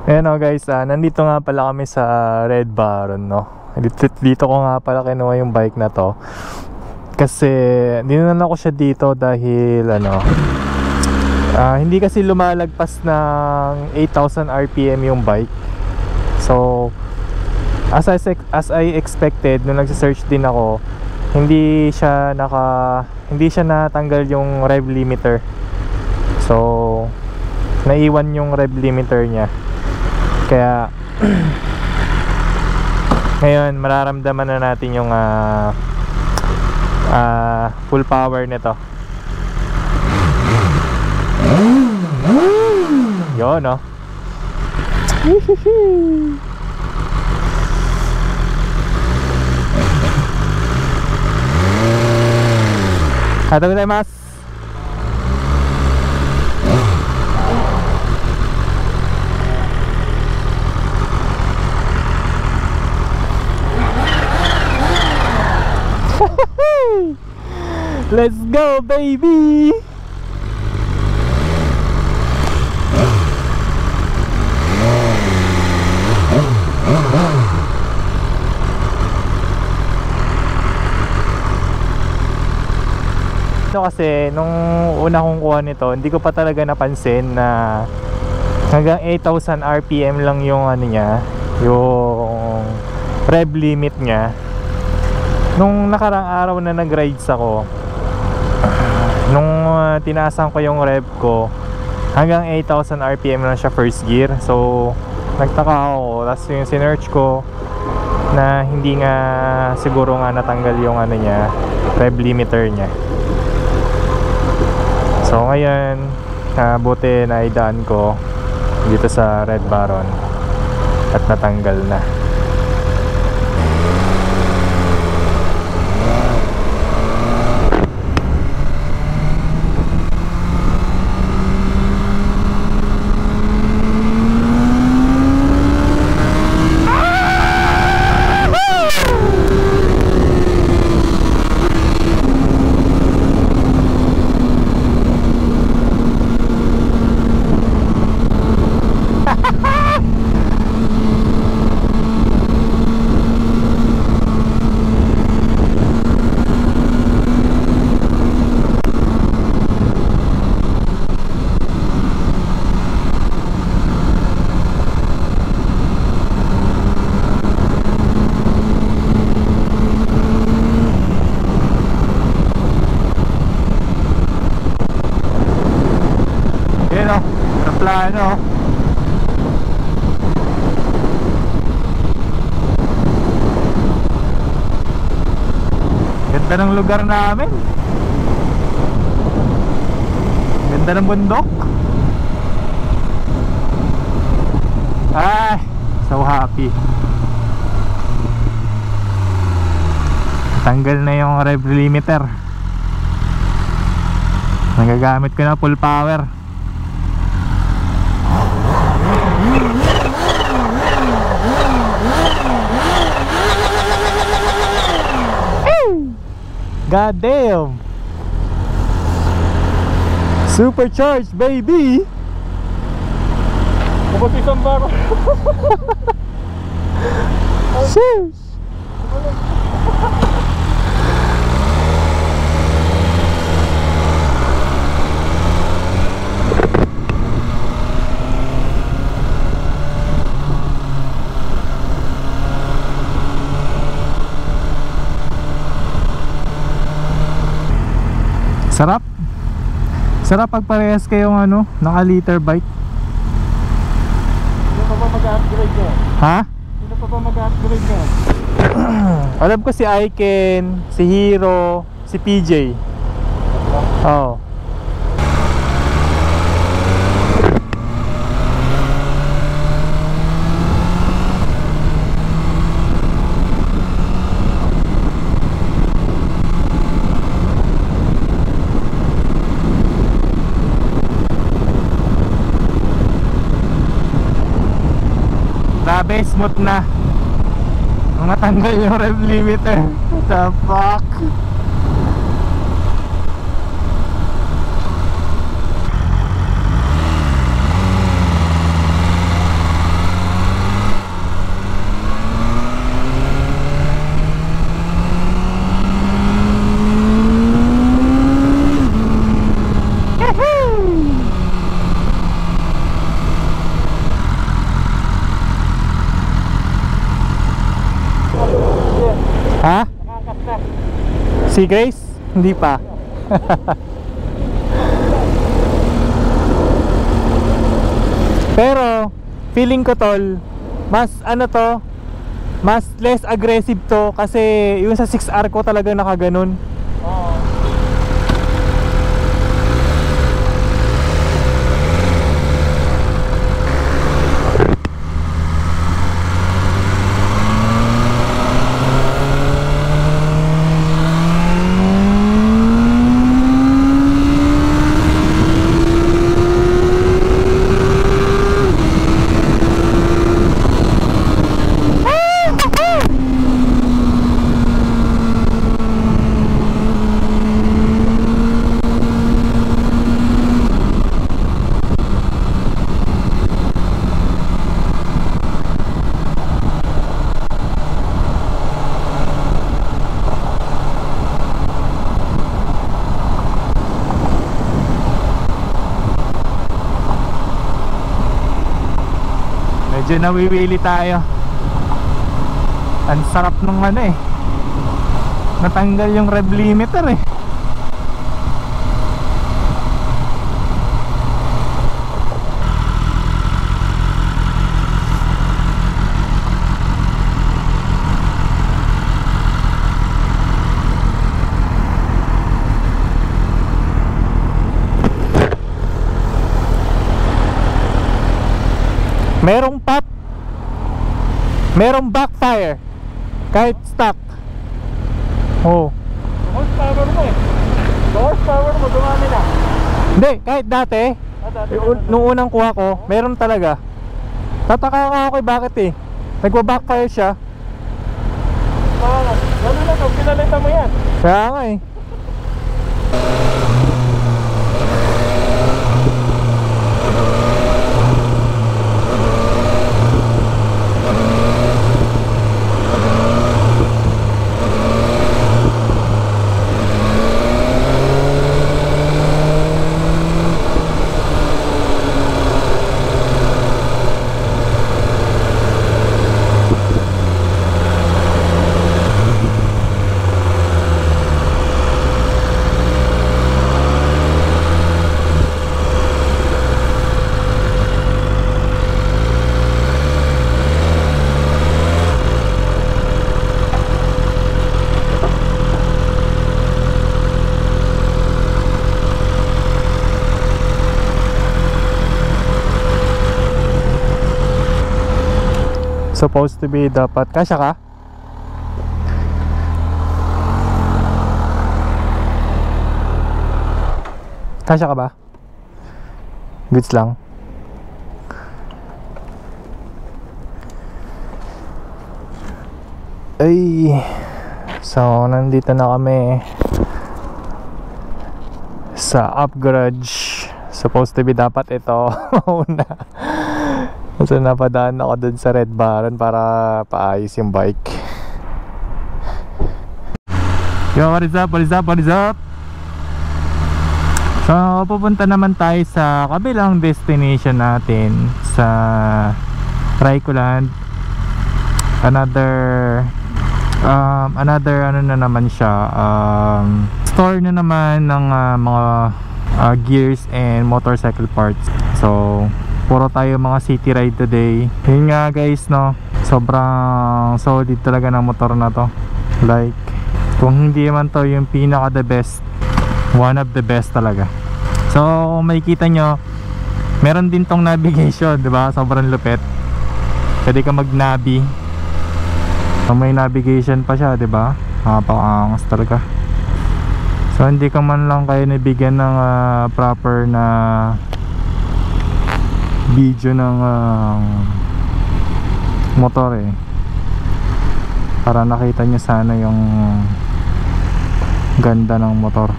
Ayan o guys, nandito nga pala kami sa Red Baron, no? Dito ko nga pala kinuha yung bike na to. Kasi dinala ko siya dito dahil hindi kasi lumalagpas ng 8,000 RPM yung bike. So as I expected, nung nagse-search din ako, hindi siya natanggal yung rev limiter. So naiwan yung rev limiter niya. Kaya ngayon mararamdaman na natin yung full power nito. Yun, no? Arigatou gozaimasu. Let's go, baby! Kasi nung una kong kuha nito, hindi ko pa talaga napansin na hanggang 8,000 RPM lang yung yung rev limit niya. Nung nakarang araw na nag-rides ako, nung tinaasan ko yung rev ko, hanggang 8,000 RPM lang siya first gear. So nagtaka ako, tapos yung sinearch ko na hindi nga siguro nga natanggal yung rev limiter niya. So ngayon, buti na idaan ko dito sa Red Baron at natanggal na. Plano. Ganda ng lugar namin. Ganda ng bundok. Ay, so happy. Tanggal na yung rev limiter. Nagagamit ko na full power. God damn! Supercharged, baby! Kapag isang baro. Sheesh! Sarap. Sarap pag parehas kayong naka-liter bike. Sino pa ba mag-upgrade ka? Ha? Sino pa ba mag-upgrade ka? Alam ko si Aiken, si Hero, si PJ. Oo. Grabe, smooth na. Nung natanggal yung rev limiter. What the fuck? Si Grace? Hindi pa. Pero feeling ko tol, mas ano to, mas less aggressive to kasi yung sa 6R ko talaga nakaganon. Oo. Medyo nawiwili tayo. Ang sarap nung ano eh, natanggal yung rev limiter eh. Merong pop, merong backfire kahit stuck. Oh. Horsepower mo eh. Horsepower mo, dumami na. Hindi, kahit dati, Dati nung unang kuha ko, meron talaga. Tataka ako bakit eh. Nagwa-backfire siya. Gano'n na to, pinalita mo yan. Kaya nga eh. Supposed to be dapat kasya ka? Kasya ka ba? Goods lang. Ay, so nandito na kami sa Up Garage. Supposed to be dapat ito mauna. So napadaan ako dun sa Red Baron para paayos yung bike. Yo, what is up, what is up, what is up? So pupunta naman tayo sa kabilang destination natin, sa Tricoland. Another ano na naman siya, store na naman ng mga gears and motorcycle parts. So puro tayo mga city ride today. Yun nga guys, no, sobrang solid talaga ng motor na to. Like, kung hindi man to yung pinaka the best, one of the best talaga. So kung makikita nyo, meron din tong navigation, diba? Sobrang lupit. Pwede ka mag navi. So may navigation pa siya, diba? Napaka-angas talaga. So hindi ka man lang kayo nabigyan ng proper na video ng motor eh, para nakita nyo sana yung ganda ng motor.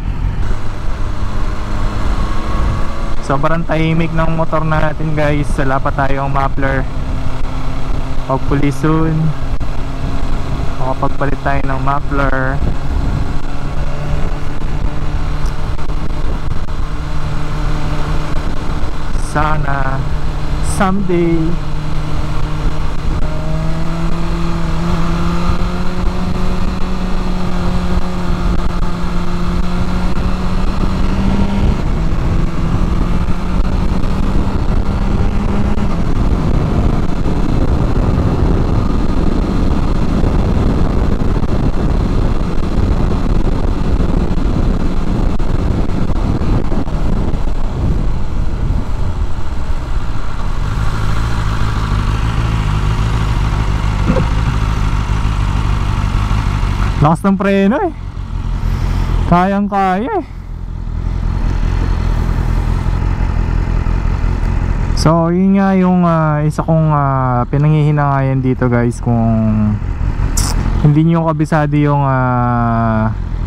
Sobrang tahimik ng motor natin guys. Wala pa tayong muffler. Hopefully soon makapagpalit tayo ng muffler. Sana someday. Lakas ng preno eh. Kayang kaya eh. So yun nga yung isa kong pinanghihinangayan dito guys. Kung hindi nyo kabisado yung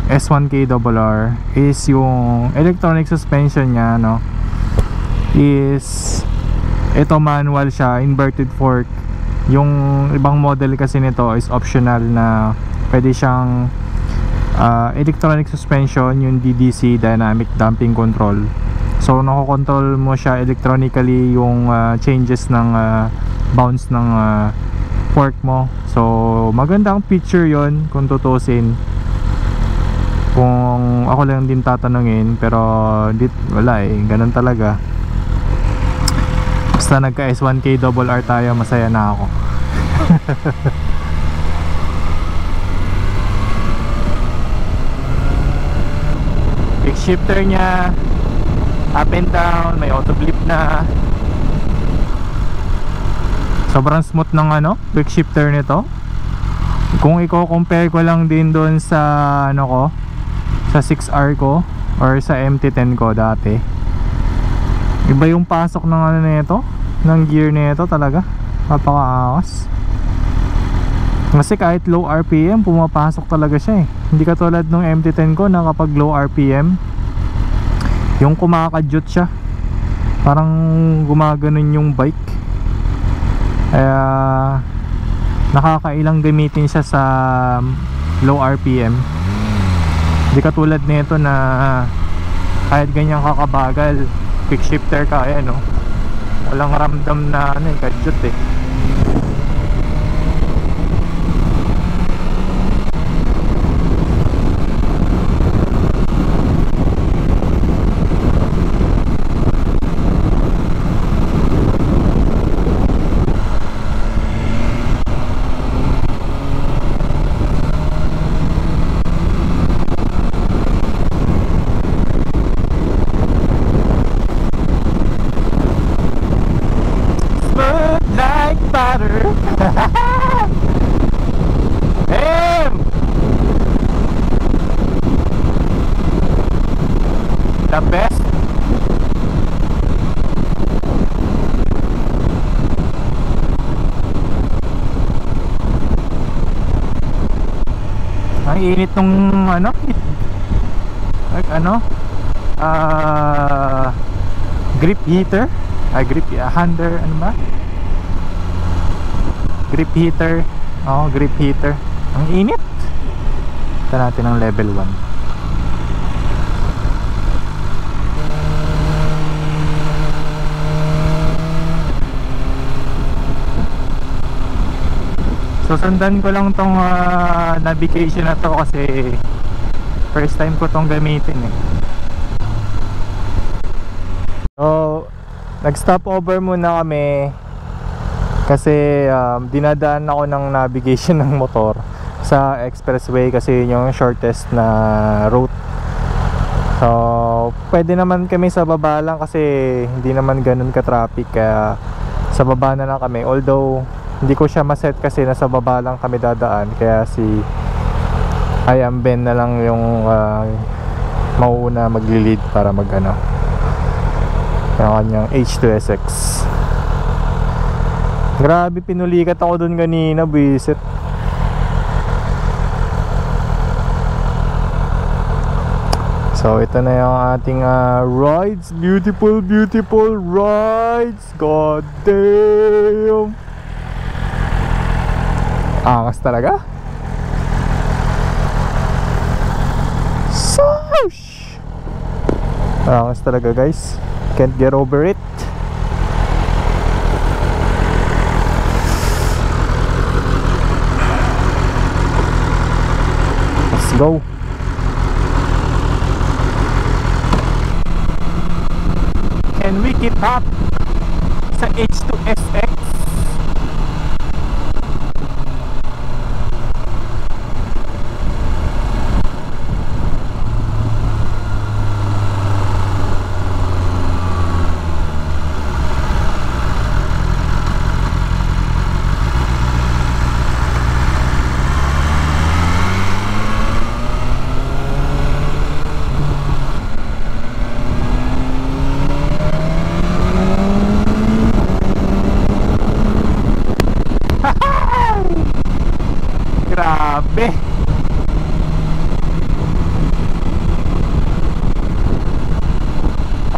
S1KRR is yung electronic suspension nya, no, is ito manual siya, inverted fork. Yung ibang model kasi nito is optional na pwede siyang electronic suspension, yung DDC, dynamic damping control. So nakokontrol mo siya electronically yung changes ng bounce ng fork mo. So magandang feature yon kung tutusin. Kung ako lang din tatanungin, pero wala eh, ganun talaga. Basta nagka S1KRR tayo, masaya na ako. Kick shifter nya up and down, may auto blip na. Sobrang smooth ng quick shifter nito. Kung i-compare ko lang din doon sa sa 6R ko or sa MT-10 ko dati, iba yung pasok ng nito, ng gear nito talaga. Napakaangas. Kasi kahit low RPM pumapasok talaga siya eh. Hindi katulad nung MT-10 ko na kapag low RPM yung kumakadyot siya, parang gumaganon yung bike. Kaya nakakailang gamitin siya sa low RPM. Hindi katulad nito na kahit ganyan kakabagal, quick shifter kaya, no, walang ramdam na kadyot eh. The best. Ang init nung grip heater, grip hander, grip heater. Grip heater. Ang init. Ito natin ang level 1. Susundan ko lang tong navigation na to kasi first time ko tong gamitin eh. So nag-stop over muna kami kasi dinadaan ako ng navigation ng motor sa expressway kasi yun yung shortest na route. So pwede naman kami sa baba lang kasi hindi naman ganun ka-traffic, kaya sa baba na lang kami. Although hindi ko siya maset kasi nasa baba lang kami dadaan, kaya si Ben na lang yung mauuna magli-lead para yung kanyang H2SX. Grabe, pinulikat ako dun kanina, bisit. So ito na yung ating rides. Beautiful, beautiful rides. God damn, angas talaga. Sosh! Angas talaga guys. Can't get over it. Let's go. Can we keep up sa H2SX?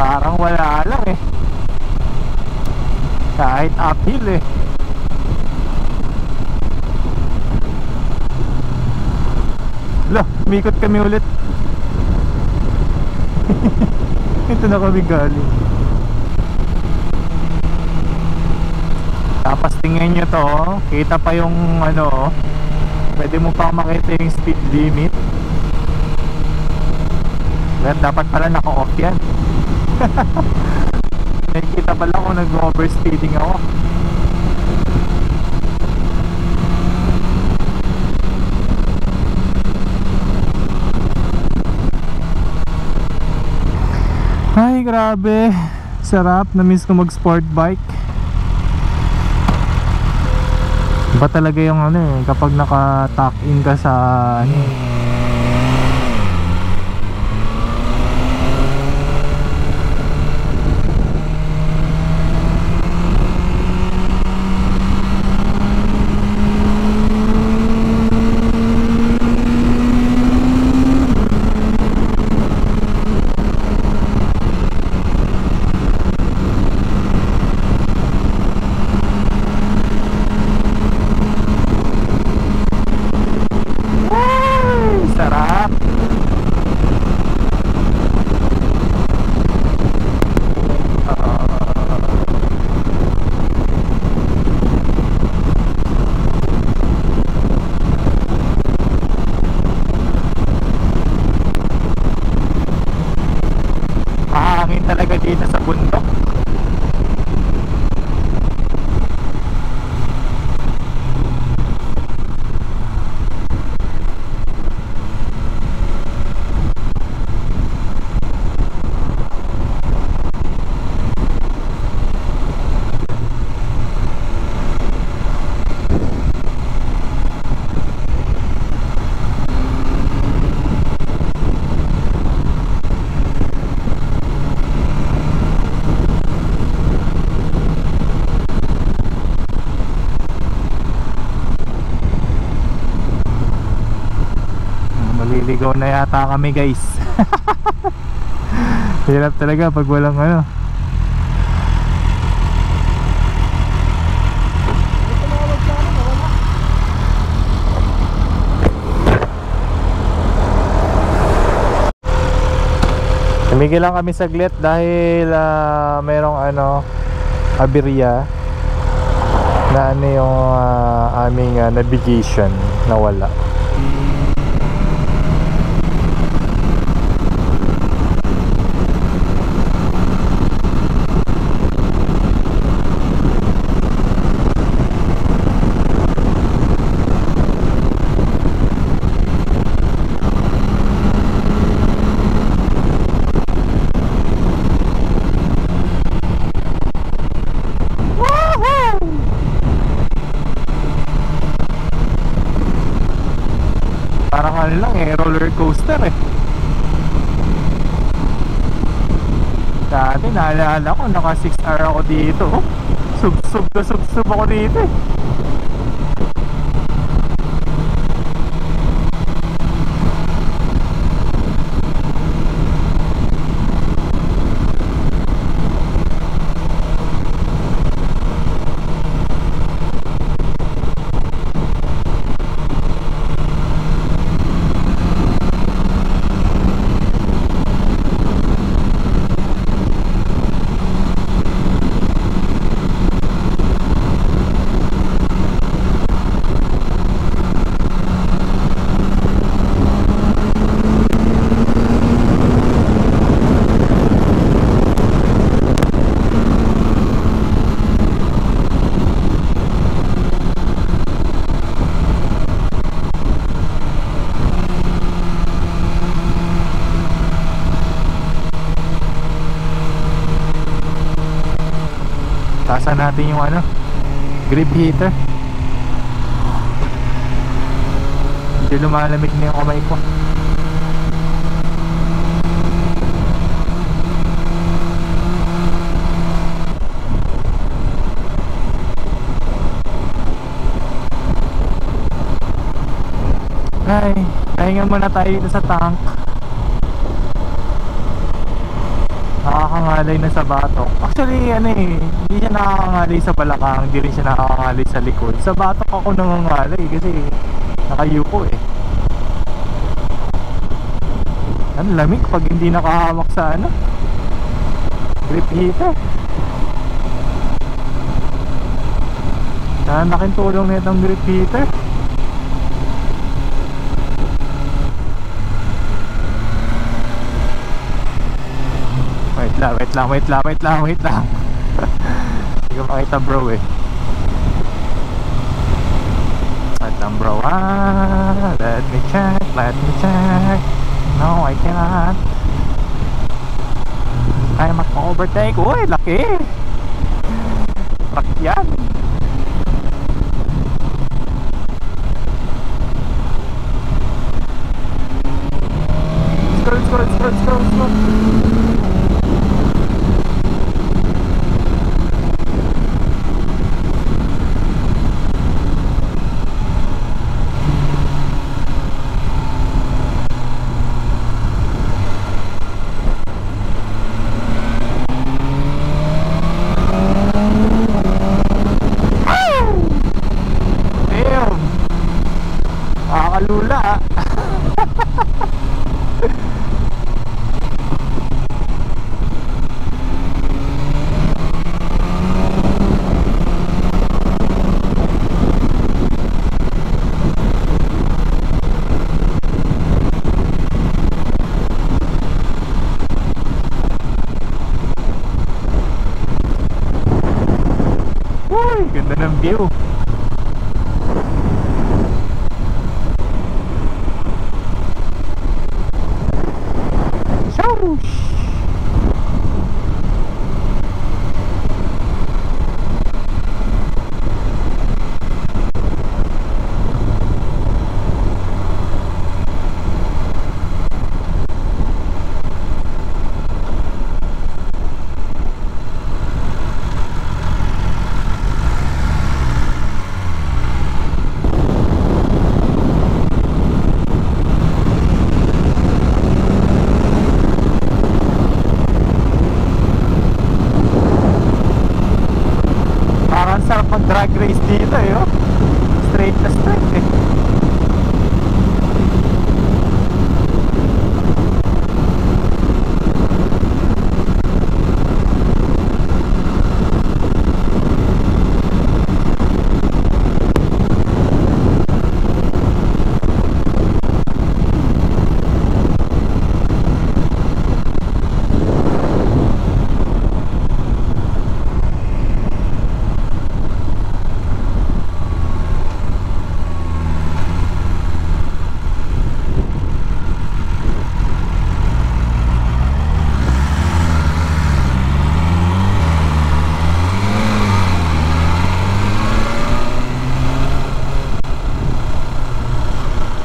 Parang wala lang eh. Kahit uphill eh. Lah, umikot kami ulit. Ito na kami galing. Tapos tingnan nyo to, kita pa yung ano, pwede mo pang makita yung speed limit. Well, dapat pala naka-off yan. Nakikita pala kung nag-overspeeding ako. Ay, grabe. Sarap. Na-miss ko mag-sport bike. Iba talaga yung ano eh, kapag naka-tuck in ka sa ano eh. Mahangin talaga dito sa bundok. Maliligaw na yata kami guys. Hirap talaga pag walang ano. Tumigil lang kami saglit dahil mayroong ano, aberya na ano yung aming navigation nawala. Parang ano lang eh, roller coaster eh. Dati naalala ko, naka 6 hour ako dito. Sub-sub na sub-sub ako dito eh. Tasan natin yung ano, grip heater. Hindi lumalamig na yung kamay ko. Ay, pahinga muna tayo dito sa tank. Nakaka nakakangalay na sa batok. Actually, ano eh, hindi siya nakakangalay sa balakang, hindi rin siya nakakangalay sa likod. Sa batok ako nangangalay kasi nakayuko eh. Ang lamig pag hindi nakahamak sa ano, grip heater. Saan laking tulong na itong grip heater. Wait lang hindi ko makita bro eh. Wait lang bro, let me check. No, I cannot. Kaya mag-overtake. Uy, laki. Truck yan. Scroll. Nakakalula ah. Uy, ganda ng view. Sarap mag-drag race dito eh, oh. Straight na straight eh.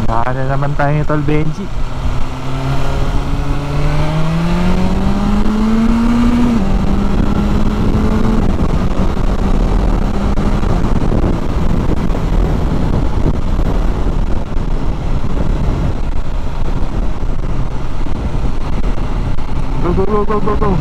Baka na naman tayo ni Tol Benji. Go.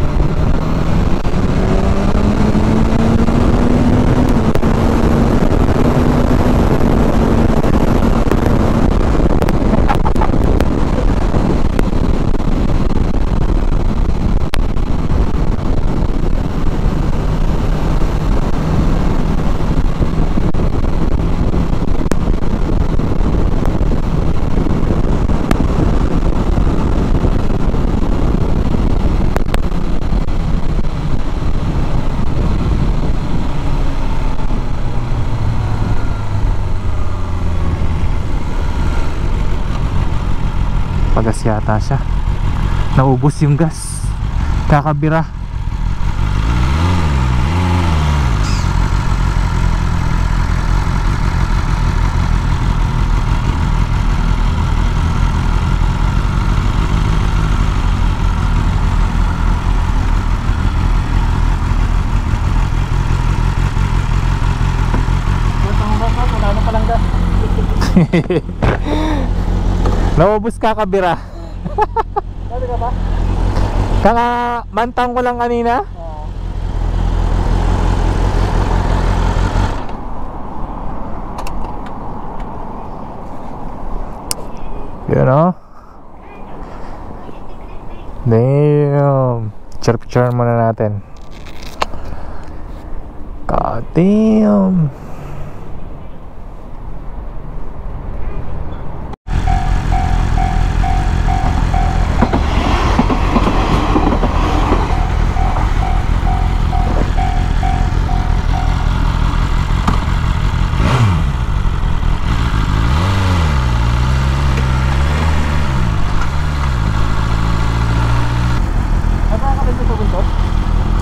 Pagas yata siya. Naubos yung gas. Kakabira. Wala na palang gas. Naubos kakabira. Sabi ka ba? Mantang ko lang kanina. Oo. Yun o. Damn. Picture muna natin. God damn.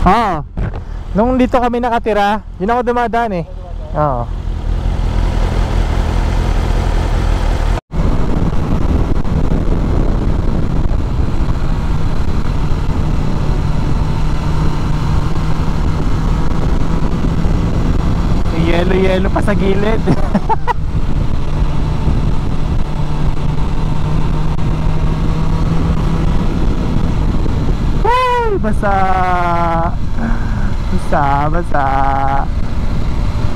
Oo. Nung dito kami nakatira, yun ako dumadaan eh. Oo. Yelo-yelo pa sa gilid. Ay, basa. Basa.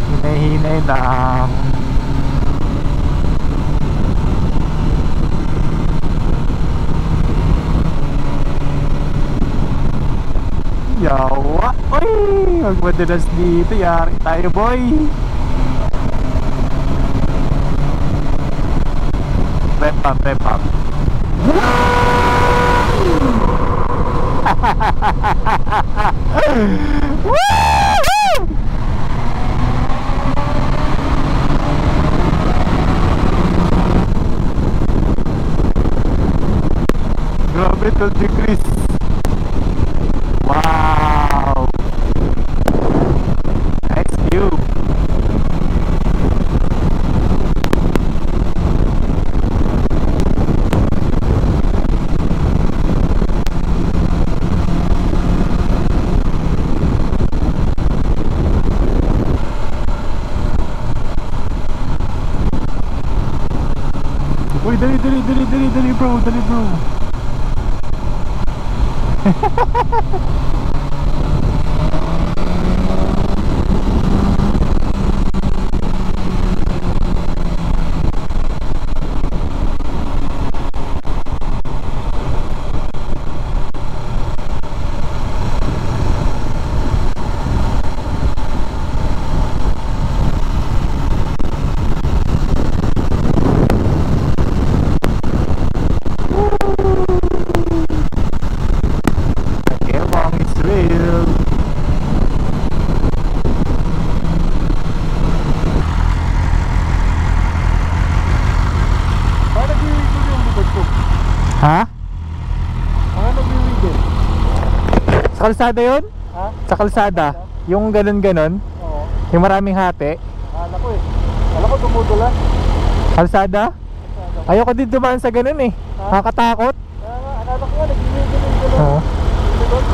Hinay-hinay lang. Yawa. Uy, magmadalas dito. Yari tayo, boy. Rep up. Grabe, 12 degrees. Wow. Nice view. Uy, dali bro, Kewang is real. Paano nag-iwigil yung likod ko? Ha? Paano nag-iwigil? Sa kalsada yun? Ha? Sa kalsada? Yung ganon. Oo. Yung maraming hati. Akala ko eh. Akala ko tumutulan. Kalsada? Ayoko din dumaan sa ganon eh. Nakakatakot. Kaya nga, akala ko nga nag-iwigil yung gano'n. Oo. Yung likod.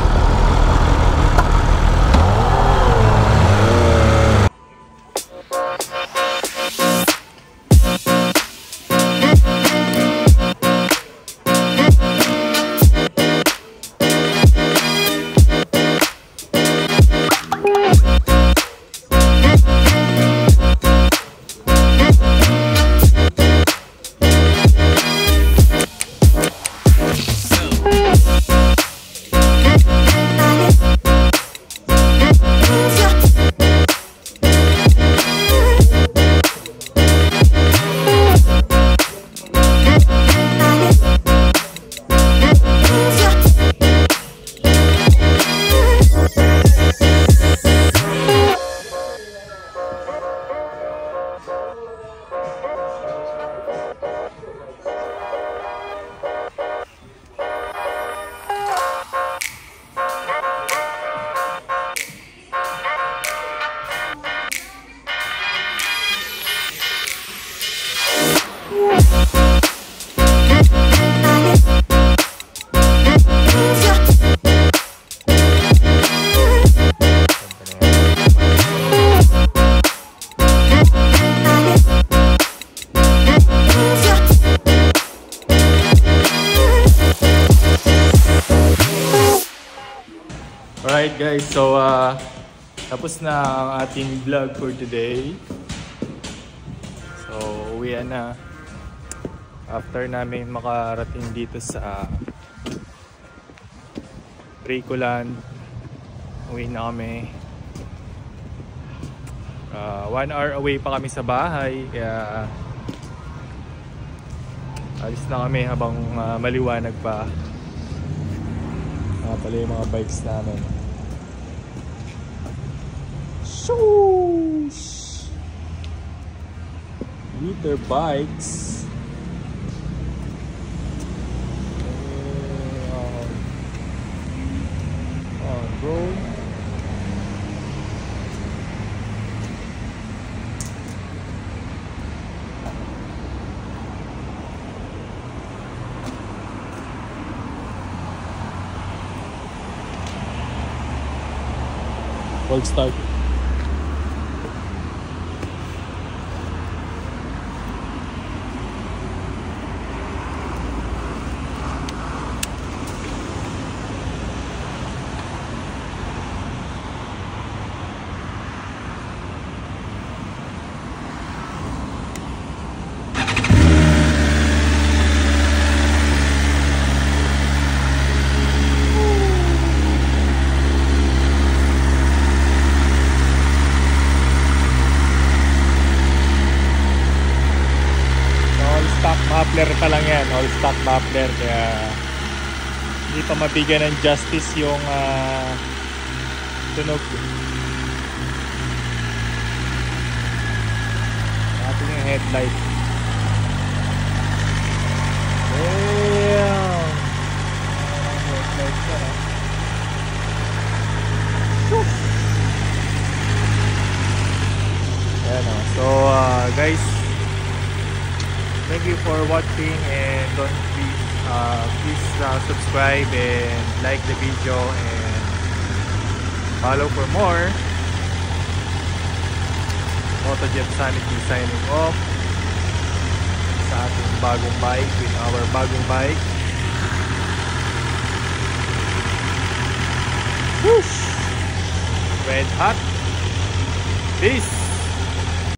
Alright guys, so tapos na ang ating vlog for today. So uwian na. After namin makarating dito sa Ricoland, uwi na kami. 1 hour away pa kami sa bahay, kaya alis na kami habang maliwanag pa. Pala yung mga bikes namin. Shoosh! Liter bikes. Bro. Cold start. Muffler pa lang yan, all stock muffler, kaya hindi pa mabigyan ng justice yung tunog. Ating yung headlight. Damn! Headlight ka na. Ayan o. So guys, thank you for watching, and don't please subscribe and like the video and follow for more. MotoJet Sanity signing off sa ating bagong bike with our bagong bike. Whoosh! Red hot. Peace!